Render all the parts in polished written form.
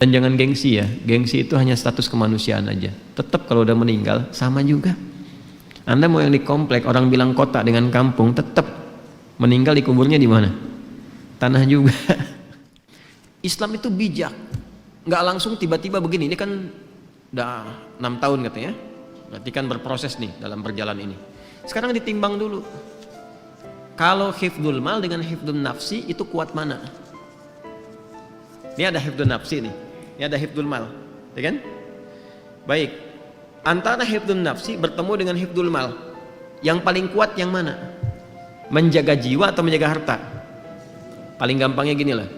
Dan jangan gengsi ya, gengsi itu hanya status kemanusiaan aja. Tetap kalau udah meninggal sama juga. Anda mau yang di komplek, orang bilang kota dengan kampung, tetap meninggal dikuburnya di mana? Tanah juga. Islam itu bijak, nggak langsung tiba-tiba begini. Ini kan udah 6 tahun katanya, berarti kan berproses nih dalam perjalanan ini. Sekarang ditimbang dulu. Kalau hifdzul mal dengan hifdzul nafsi itu kuat mana? Ini ada hifdzul nafsi nih, ini ada hifdzul mal, ya kan? Baik, antara hifdzul nafsi bertemu dengan hifdzul mal, yang paling kuat yang mana? Menjaga jiwa atau menjaga harta? Paling gampangnya gini lah,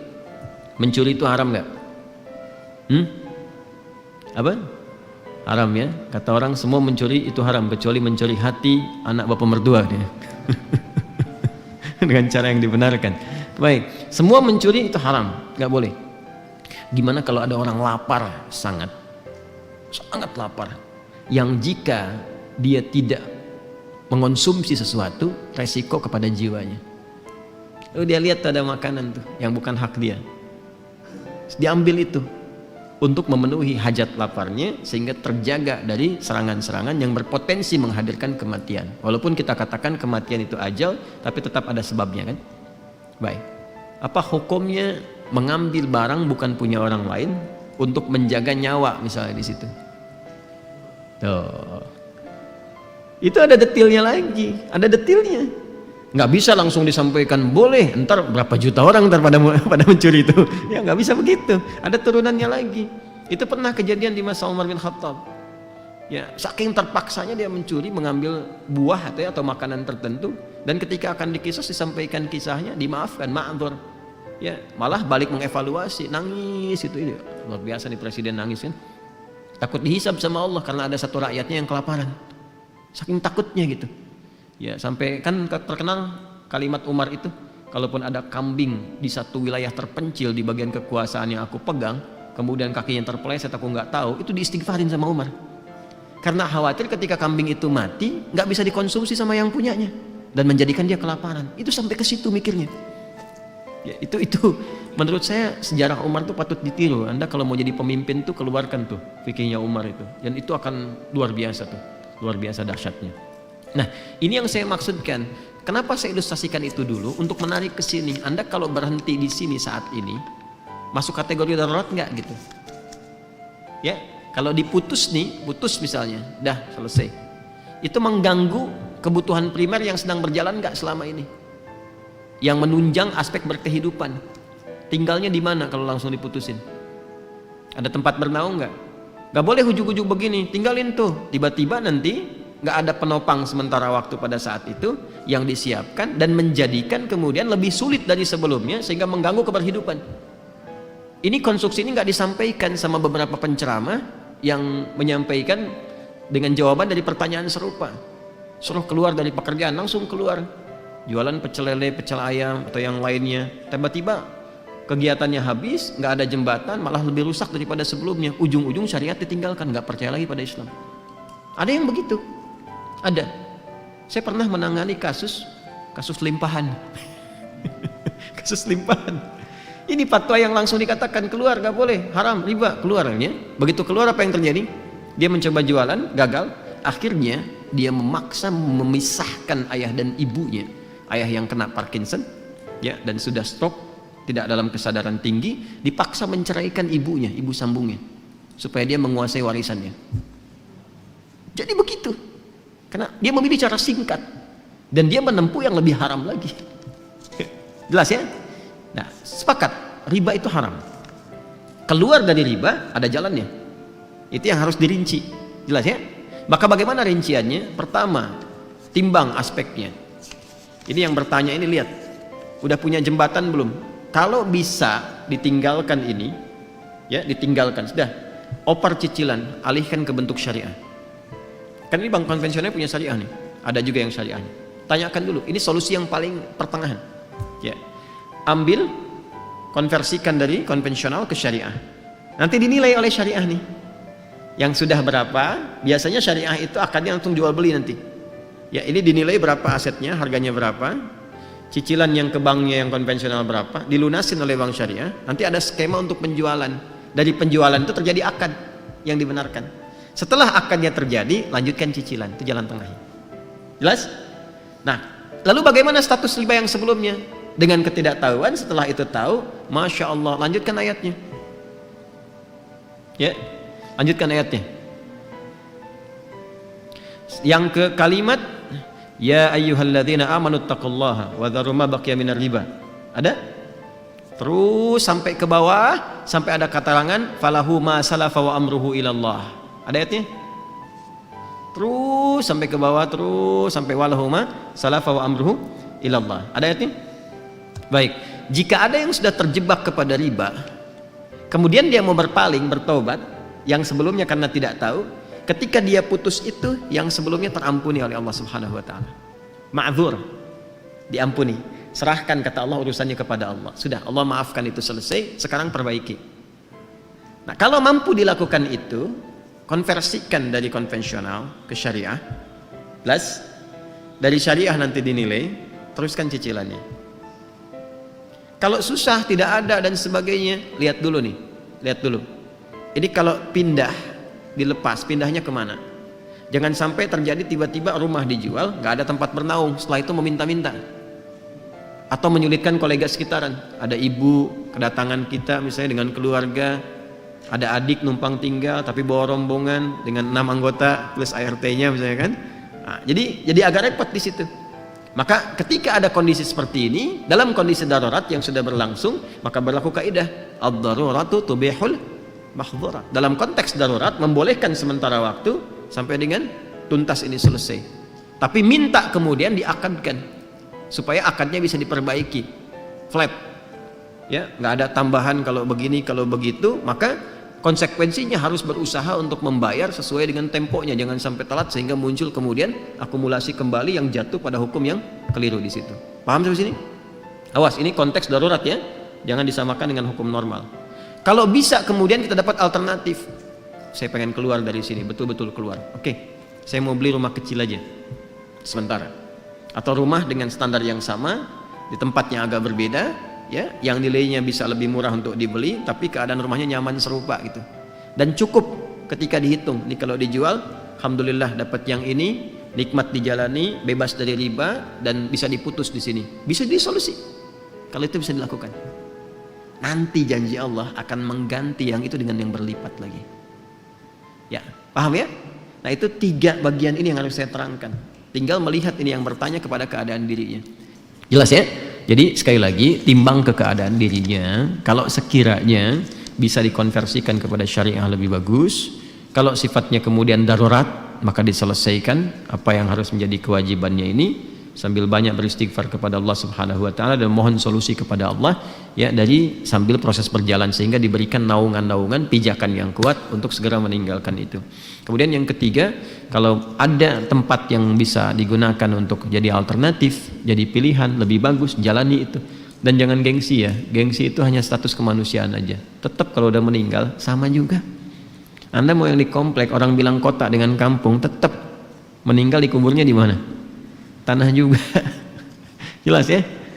mencuri itu haram nggak? Apa? Haram ya. Kata orang semua mencuri itu haram kecuali mencuri hati anak bapak mertua dia. Dengan cara yang dibenarkan. Baik, semua mencuri itu haram, nggak boleh. Gimana kalau ada orang lapar, sangat lapar, yang jika dia tidak mengonsumsi sesuatu, resiko kepada jiwanya. Lalu dia lihat ada makanan tuh yang bukan hak dia, diambil itu untuk memenuhi hajat laparnya sehingga terjaga dari serangan-serangan yang berpotensi menghadirkan kematian. Walaupun kita katakan kematian itu ajal, tapi tetap ada sebabnya kan. Baik, apa hukumnya mengambil barang bukan punya orang lain untuk menjaga nyawa misalnya di situ? Tuh, itu ada detailnya lagi, ada detailnya. Nggak bisa langsung disampaikan boleh, ntar berapa juta orang ntar pada mencuri itu. Ya nggak bisa begitu, ada turunannya lagi. Itu pernah kejadian di masa Umar bin Khattab. Ya, saking terpaksanya dia mencuri, mengambil buah atau makanan tertentu, dan ketika akan dikisos disampaikan kisahnya, dimaafkan, ma'dzur. Ya, malah balik mengevaluasi, nangis itu luar biasa nih presiden nangis kan. Takut dihisab sama Allah karena ada satu rakyatnya yang kelaparan. Saking takutnya gitu. Ya, sampai kan terkenal kalimat Umar itu, kalaupun ada kambing di satu wilayah terpencil di bagian kekuasaan yang aku pegang, kemudian kakinya terpeleset aku nggak tahu, itu diistighfarin sama Umar. Karena khawatir ketika kambing itu mati, nggak bisa dikonsumsi sama yang punyanya dan menjadikan dia kelaparan. Itu sampai ke situ mikirnya. Ya, itu menurut saya sejarah Umar tuh patut ditiru. Anda kalau mau jadi pemimpin tuh keluarkan tuh fikihnya Umar itu, dan itu akan luar biasa tuh, luar biasa dahsyatnya. Nah, ini yang saya maksudkan. Kenapa saya ilustrasikan itu dulu untuk menarik ke sini. Anda kalau berhenti di sini saat ini, masuk kategori darurat nggak gitu? Ya, kalau diputus nih, putus misalnya, dah selesai. Itu mengganggu kebutuhan primer yang sedang berjalan nggak selama ini? Yang menunjang aspek berkehidupan. Tinggalnya di mana kalau langsung diputusin? Ada tempat bernaung nggak? Nggak boleh ujuk-ujuk begini, tinggalin tuh. Tiba-tiba nanti nggak ada penopang sementara waktu pada saat itu yang disiapkan dan menjadikan kemudian lebih sulit dari sebelumnya sehingga mengganggu keberhidupan. Ini konstruksi ini nggak disampaikan sama beberapa penceramah yang menyampaikan dengan jawaban dari pertanyaan serupa. Suruh keluar dari pekerjaan, langsung keluar. Jualan pecel lele, pecel ayam atau yang lainnya. Tiba-tiba kegiatannya habis, nggak ada jembatan, malah lebih rusak daripada sebelumnya. Ujung-ujung syariat ditinggalkan, nggak percaya lagi pada Islam. Ada yang begitu. Ada. Saya pernah menangani kasus limpahan. Kasus limpahan. Ini fatwa yang langsung dikatakan keluar, nggak boleh, haram, riba, keluarnya. Begitu keluar apa yang terjadi? Dia mencoba jualan, gagal. Akhirnya dia memaksa memisahkan ayah dan ibunya. Ayah yang kena Parkinson, ya, dan sudah stroke, tidak dalam kesadaran tinggi, dipaksa menceraikan ibunya, ibu sambungnya, supaya dia menguasai warisannya. Jadi begitu. Karena dia memilih cara singkat dan dia menempuh yang lebih haram lagi. Jelas ya? Nah, sepakat, riba itu haram. Keluar dari riba ada jalannya. Itu yang harus dirinci. Jelas ya? Maka bagaimana rinciannya? Pertama, timbang aspeknya. Ini yang bertanya ini, lihat, udah punya jembatan belum? Kalau bisa ditinggalkan ini, ya ditinggalkan, sudah. Opar cicilan, alihkan ke bentuk syariah. Kan ini bank konvensional punya syariah nih, ada juga yang syariahnya. Tanyakan dulu, ini solusi yang paling pertengahan. Ya, ambil, konversikan dari konvensional ke syariah. Nanti dinilai oleh syariah nih. Yang sudah berapa? Biasanya syariah itu akadnya langsung jual beli nanti. Ya, ini dinilai berapa asetnya, harganya berapa, cicilan yang ke banknya yang konvensional berapa, dilunasin oleh bank syariah. Nanti ada skema untuk penjualan. dari penjualan itu terjadi akad yang dibenarkan. Setelah akadnya terjadi, lanjutkan cicilan, itu jalan tengahnya. Jelas? Nah, lalu bagaimana status riba yang sebelumnya? Dengan ketidaktahuan, setelah itu tahu, Masya Allah, lanjutkan ayatnya. Ya, lanjutkan ayatnya. Yang ke kalimat, ya ayyuhalladzina amanu taqullaha wa dharu ma baqiya minar riba. Ada? Terus sampai ke bawah, sampai ada karangan falahu ma salafa wa amruhu ilallah. Ada ayatnya? Terus sampai ke bawah, terus sampai walahu ma salafa wa amruhu ilallah. Ada ayatnya? Baik, jika ada yang sudah terjebak kepada riba, kemudian dia mau berpaling, bertobat, yang sebelumnya karena tidak tahu, ketika dia putus itu, yang sebelumnya terampuni oleh Allah Subhanahu wa taala. Ma'dzur, diampuni. Serahkan, kata Allah, urusannya kepada Allah. Sudah, Allah maafkan, itu selesai, sekarang perbaiki. Nah, kalau mampu dilakukan itu, konversikan dari konvensional ke syariah, plus dari syariah nanti dinilai, teruskan cicilannya. Kalau susah, tidak ada dan sebagainya, lihat dulu nih, lihat dulu. Ini kalau pindah, dilepas, pindahnya kemana? Jangan sampai terjadi tiba-tiba rumah dijual, nggak ada tempat bernaung, setelah itu meminta-minta, atau menyulitkan kolega sekitaran. Ada ibu kedatangan kita misalnya dengan keluarga, ada adik numpang tinggal tapi bawa rombongan dengan 6 anggota plus ART-nya misalnya kan. Nah, jadi agak repot di situ. Maka ketika ada kondisi seperti ini, dalam kondisi darurat yang sudah berlangsung, maka berlaku kaidah ad-daruratu tubihul mahdzurat. Dalam konteks darurat membolehkan sementara waktu sampai dengan tuntas ini selesai. Tapi minta kemudian diakadkan supaya akadnya bisa diperbaiki. Flat. Ya, nggak ada tambahan kalau begini, kalau begitu, maka konsekuensinya harus berusaha untuk membayar sesuai dengan temponya, jangan sampai telat sehingga muncul kemudian akumulasi kembali yang jatuh pada hukum yang keliru di situ. Paham sampai sini? Awas, ini konteks darurat ya, jangan disamakan dengan hukum normal. Kalau bisa kemudian kita dapat alternatif, saya pengen keluar dari sini, betul-betul keluar. Oke, saya mau beli rumah kecil aja sementara, atau rumah dengan standar yang sama di tempat yang agak berbeda, ya, yang nilainya bisa lebih murah untuk dibeli, tapi keadaan rumahnya nyaman serupa gitu. Dan cukup ketika dihitung, nih kalau dijual, alhamdulillah dapat yang ini, nikmat dijalani, bebas dari riba, dan bisa diputus di sini. Bisa disolusi. Kalau itu bisa dilakukan. Nanti janji Allah akan mengganti yang itu dengan yang berlipat lagi. Ya, paham ya? Nah, itu 3 bagian ini yang harus saya terangkan. Tinggal melihat ini yang bertanya kepada keadaan dirinya. Jelas ya? Jadi sekali lagi, timbang ke keadaan dirinya. Kalau sekiranya bisa dikonversikan kepada syariah lebih bagus. Kalau sifatnya kemudian darurat, maka diselesaikan apa yang harus menjadi kewajibannya ini, sambil banyak beristighfar kepada Allah Subhanahu wa taala dan mohon solusi kepada Allah, ya, dari sambil proses berjalan sehingga diberikan naungan-naungan pijakan yang kuat untuk segera meninggalkan itu. Kemudian yang ketiga, kalau ada tempat yang bisa digunakan untuk jadi alternatif, jadi pilihan lebih bagus, jalani itu. Dan jangan gengsi ya, gengsi itu hanya status kemanusiaan aja. Tetap kalau udah meninggal sama juga. Anda mau yang di komplek, orang bilang kota dengan kampung, tetap meninggal dikuburnya di mana? Tanah juga. Jelas ya?